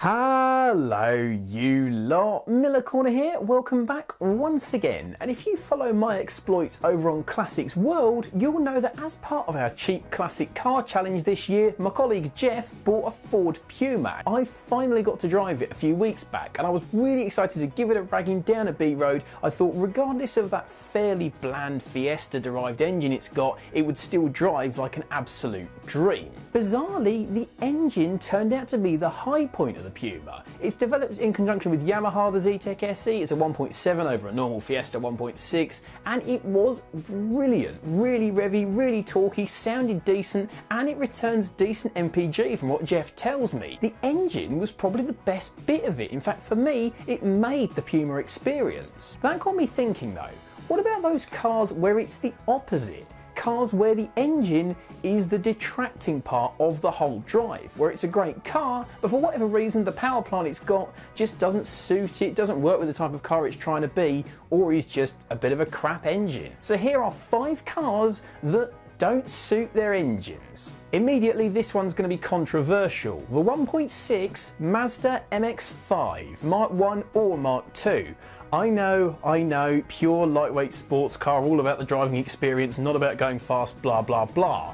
Hello you lot, Miller Corner here, welcome back once again, and if you follow my exploits over on Classics World, you'll know that as part of our cheap classic car challenge this year, my colleague Jeff bought a Ford Puma. I finally got to drive it a few weeks back and I was really excited to give it a ragging down a B road. I thought regardless of that fairly bland Fiesta derived engine it's got, it would still drive like an absolute dream. Bizarrely, the engine turned out to be the high point of the Puma. It's developed in conjunction with Yamaha, the Z-Tech SE. It's a 1.7 over a normal Fiesta 1.6, and it was brilliant. Really revvy, really torquey, sounded decent, and it returns decent MPG from what Jeff tells me. The engine was probably the best bit of it. In fact, for me, it made the Puma experience. That got me thinking though, what about those cars where it's the opposite? Cars where the engine is the detracting part of the whole drive, where it's a great car, but for whatever reason the power plant it's got just doesn't suit it, doesn't work with the type of car it's trying to be, or is just a bit of a crap engine. So here are 5 cars that don't suit their engines. Immediately this one's going to be controversial. The 1.6 Mazda MX5, Mark 1 or Mark 2. I know, pure lightweight sports car, all about the driving experience, not about going fast, blah blah blah.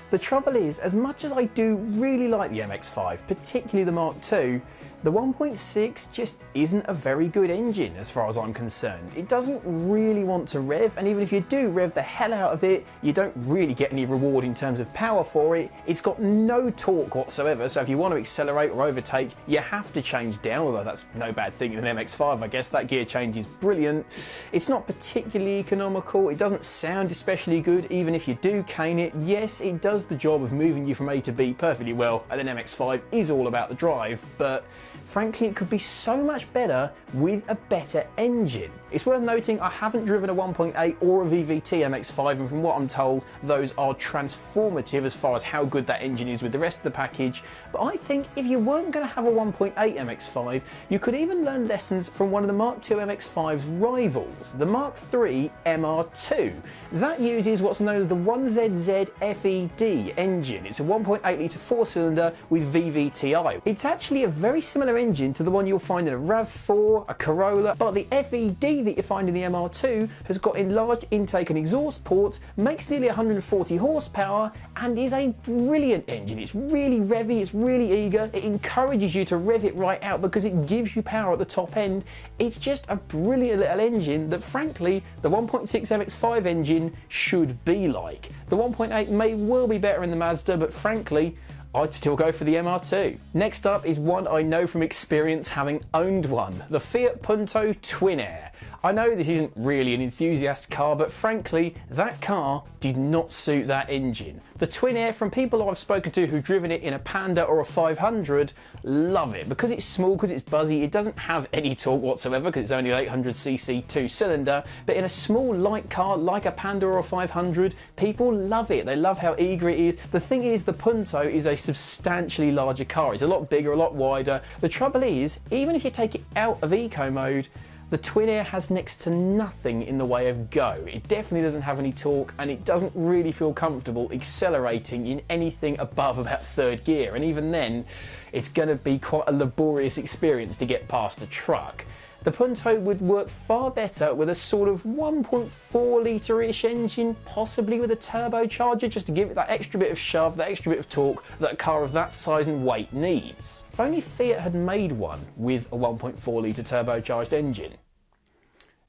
The trouble is, as much as I do really like the MX5, particularly the Mark II, the 1.6 just isn't a very good engine as far as I'm concerned. It doesn't really want to rev, and even if you do rev the hell out of it, you don't really get any reward in terms of power for it. It's got no torque whatsoever, so if you want to accelerate or overtake, you have to change down, although that's no bad thing in an MX5, I guess. That gear change is brilliant. It's not particularly economical, it doesn't sound especially good, even if you do cane it. Yes, it does the job of moving you from A to B perfectly well, and an MX5 is all about the drive, but frankly it could be so much better with a better engine. It's worth noting I haven't driven a 1.8 or a VVT MX5, and from what I'm told those are transformative as far as how good that engine is with the rest of the package, but I think if you weren't going to have a 1.8 MX5 you could even learn lessons from one of the Mark II MX5's rivals, the Mark III MR2. That uses what's known as the 1ZZ FED engine. It's a 1.8 litre 4-cylinder with VVTi. It's actually a very similar engine to the one you'll find in a RAV4, a Corolla, but the FED that you find in the MR2 has got enlarged intake and exhaust ports, makes nearly 140 horsepower, and is a brilliant engine. It's really revvy, it's really eager, it encourages you to rev it right out because it gives you power at the top end. It's just a brilliant little engine that frankly the 1.6 MX5 engine should be like. The 1.8 may well be better in the Mazda, but frankly I'd still go for the MR2. Next up is one I know from experience, having owned one, the Fiat Punto Twin Air. I know this isn't really an enthusiast car, but frankly, that car did not suit that engine. The Twin Air, from people I've spoken to who've driven it in a Panda or a 500, love it. Because it's small, because it's buzzy, it doesn't have any torque whatsoever because it's only an 800cc 2-cylinder, but in a small light car like a Panda or a 500, people love it. They love how eager it is. The thing is, the Punto is a substantially larger car. It's a lot bigger, a lot wider. The trouble is, even if you take it out of eco mode, the Twin Air has next to nothing in the way of go. It definitely doesn't have any torque, and it doesn't really feel comfortable accelerating in anything above about 3rd gear, and even then it's going to be quite a laborious experience to get past a truck. The Punto would work far better with a sort of 1.4 litre-ish engine, possibly with a turbocharger, just to give it that extra bit of shove, that extra bit of torque that a car of that size and weight needs. If only Fiat had made one with a 1.4 litre turbocharged engine.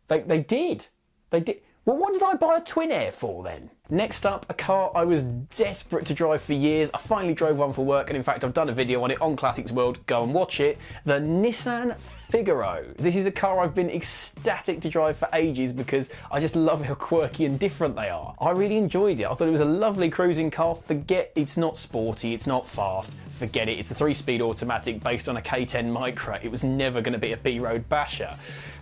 They did. Well, what did I buy a Twin Air for then? Next up, a car I was desperate to drive for years. I finally drove one for work, and in fact I've done a video on it on Classics World, go and watch it. The Nissan Figaro. This is a car I've been ecstatic to drive for ages because I just love how quirky and different they are. I really enjoyed it. I thought it was a lovely cruising car. Forget it's not sporty, it's not fast, forget it. It's a 3-speed automatic based on a K10 Micra. It was never going to be a B-road basher.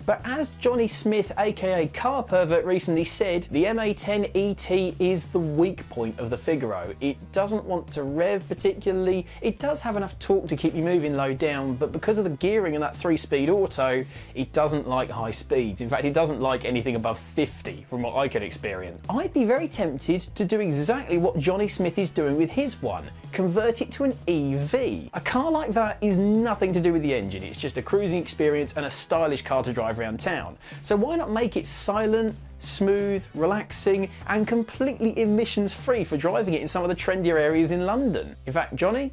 But as Johnny Smith, aka Car Pervert, recently said, the MA10 ET is the weak point of the Figaro. It doesn't want to rev particularly. It does have enough torque to keep you moving low down, but because of the gearing and that 3-speed auto, it doesn't like high speeds. In fact, it doesn't like anything above 50 from what I can experience. I'd be very tempted to do exactly what Johnny Smith is doing with his one. Convert it to an EV. A car like that is nothing to do with the engine. It's just a cruising experience and a stylish car to drive around town. So why not make it silent, smooth, relaxing, and completely emissions free for driving it in some of the trendier areas in London? In fact, Johnny,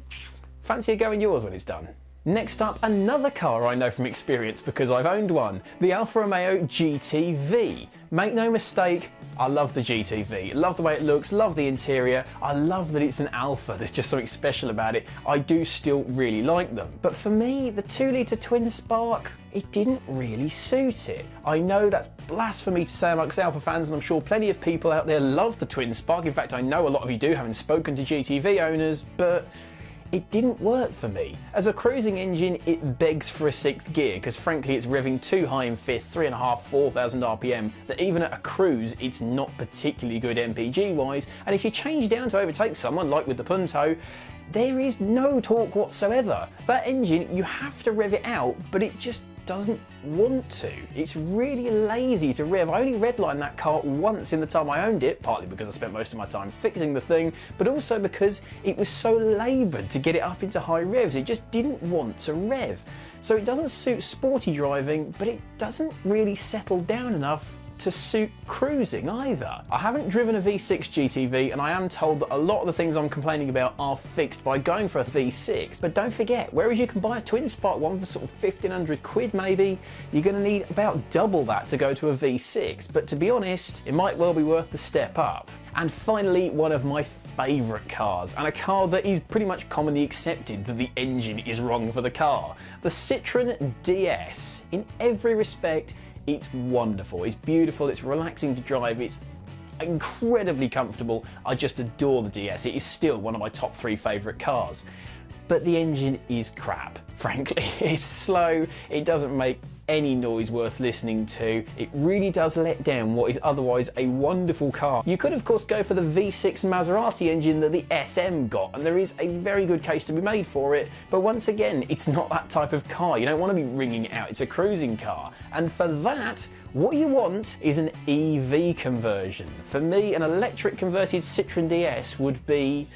fancy a go in yours when it's done. Next up, another car I know from experience because I've owned one, the Alfa Romeo GTV. Make no mistake, I love the GTV. Love the way it looks, love the interior. I love that it's an Alfa, there's just something special about it. I do still really like them. But for me, the 2-litre twin spark, it didn't really suit it. I know that's blasphemy to say amongst Alfa fans, and I'm sure plenty of people out there love the twin spark. In fact, I know a lot of you do, having spoken to GTV owners, but it didn't work for me. As a cruising engine, it begs for a 6th gear, because frankly it's revving too high in 5th, 3.5, 4,000 RPM, that even at a cruise, it's not particularly good MPG wise, and if you change down to overtake someone, like with the Punto, there is no torque whatsoever. That engine, you have to rev it out, but it just doesn't want to. It's really lazy to rev. I only redlined that car once in the time I owned it, partly because I spent most of my time fixing the thing, but also because it was so laboured to get it up into high revs. It just didn't want to rev. So it doesn't suit sporty driving, but it doesn't really settle down enough to suit cruising either. I haven't driven a V6 GTV, and I am told that a lot of the things I'm complaining about are fixed by going for a V6, but don't forget, whereas you can buy a twin spark one for sort of 1,500 quid maybe, you're going to need about double that to go to a V6, but to be honest, it might well be worth the step up. And finally, one of my favourite cars, and a car that is pretty much commonly accepted that the engine is wrong for the car. The Citroen DS. In every respect, it's wonderful, it's beautiful, it's relaxing to drive, it's incredibly comfortable. I just adore the DS. It is still one of my top 3 favourite cars. But the engine is crap, frankly. It's slow, it doesn't make any noise worth listening to. It really does let down what is otherwise a wonderful car. You could of course go for the V6 Maserati engine that the SM got, and there is a very good case to be made for it, but once again, it's not that type of car. You don't want to be ringing it out, it's a cruising car. And for that, what you want is an EV conversion. For me, an electric converted Citroen DS would be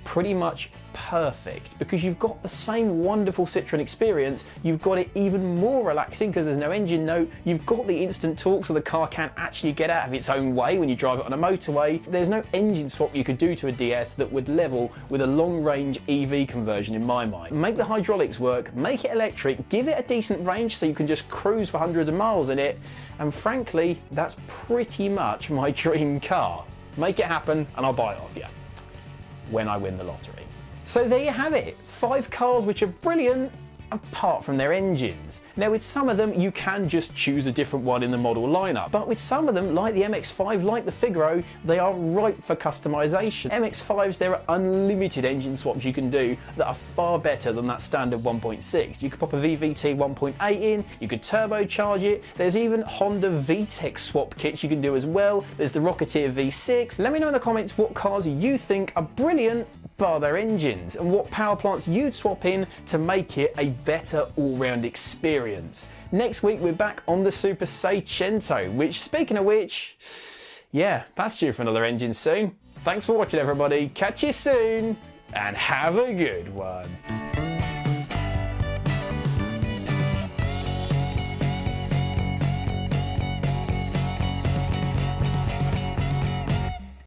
pretty much perfect, because you've got the same wonderful Citroen experience, you've got it even more relaxing because there's no engine note, you've got the instant torque so the car can actually get out of its own way when you drive it on a motorway. There's no engine swap you could do to a DS that would level with a long range EV conversion in my mind. Make the hydraulics work, make it electric, give it a decent range so you can just cruise for hundreds of miles in it, and frankly, that's pretty much my dream car. Make it happen and I'll buy it off you when I win the lottery. So there you have it, 5 cars which are brilliant apart from their engines. Now with some of them you can just choose a different one in the model lineup, but with some of them, like the MX5, like the Figaro, they are ripe for customization. MX5s, there are unlimited engine swaps you can do that are far better than that standard 1.6. You could pop a VVT 1.8 in, you could turbocharge it, there's even Honda VTEC swap kits you can do as well, there's the Rocketeer V6. Let me know in the comments what cars you think are brilliant bar their engines, and what power plants you'd swap in to make it a better all-round experience. Next week we're back on the Super Seicento, which, speaking of which, yeah, that's due for another engine soon. Thanks for watching everybody, catch you soon, and have a good one.